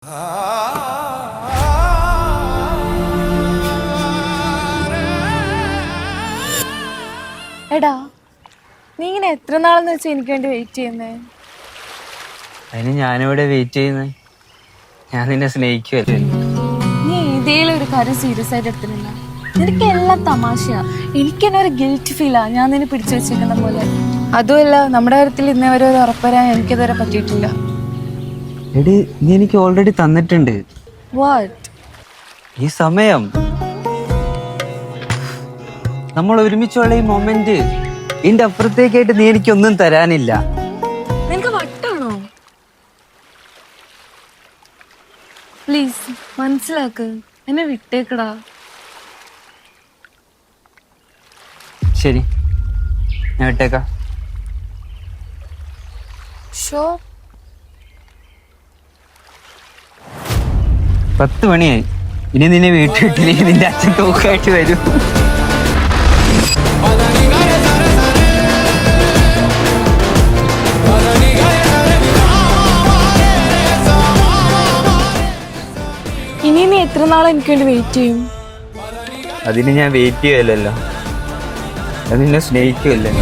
എടാ, നീ ഇങ്ങനെ എത്ര നാളെന്ന് വെച്ചാൽ എനിക്ക് വേണ്ടി വെയിറ്റ് ചെയ്യുന്നേ? അതിന് ഞാനിവിടെ വെയിറ്റ് ചെയ്യുന്നത്. ഞാൻ നിന്നെ സ്നേഹിക്കുവല്ലേ. നീ ഏതേലും ഒരു കാര്യം സീരിയസ് ആയിട്ട് എടുത്തിട്ടില്ല. നിനക്ക് എല്ലാം തമാശയാ. എനിക്ക് തന്നെ ഒരു ഗിൽറ്റ് ഫീലാ ഞാൻ നിന്നെ പിടിച്ചു വെച്ചേക്കുന്ന പോലെ. അതുമല്ല, നമ്മുടെ കാര്യത്തിൽ ഇന്നേ വരെ ഒരു ഉറപ്പുവരാൻ എനിക്കിതുവരെ പറ്റിയിട്ടില്ല. എടി, നീ എനിക്ക് ഓൾറെഡി തന്നിട്ടുണ്ട്. വാട്ട്? ഈ സമയം, നമ്മൾ ഒരുമിച്ചുള്ള ഈ മൊമെന്റ്, ഇതിന്റെ അപ്പുറത്തേക്കായിട്ട് നീ എനിക്കൊന്നും തരാനില്ല. നിനക്ക് വട്ടാണോ? പ്ലീസ് മനസ്സിലാക്ക്, എന്നെ വിട്ടേക്കടാ. ശരി, ഞാൻ വിട്ടേക്കാം. ഷോ 10 മണിയായി. ഇനി നിന്നെ വീട്ടിൽ വിട്ടില്ലെങ്കിൽ നിന്റെ അച്ഛൻ തോക്കായിട്ട് വരും. ഇനി നീ എത്ര നാളെ എനിക്ക് വേണ്ടി വെയിറ്റ് ചെയ്യും? അതിന് ഞാൻ വെയിറ്റ് ചെയ്യുമല്ലോ. അത് നിന്നെ സ്നേഹിക്കുമല്ലേ.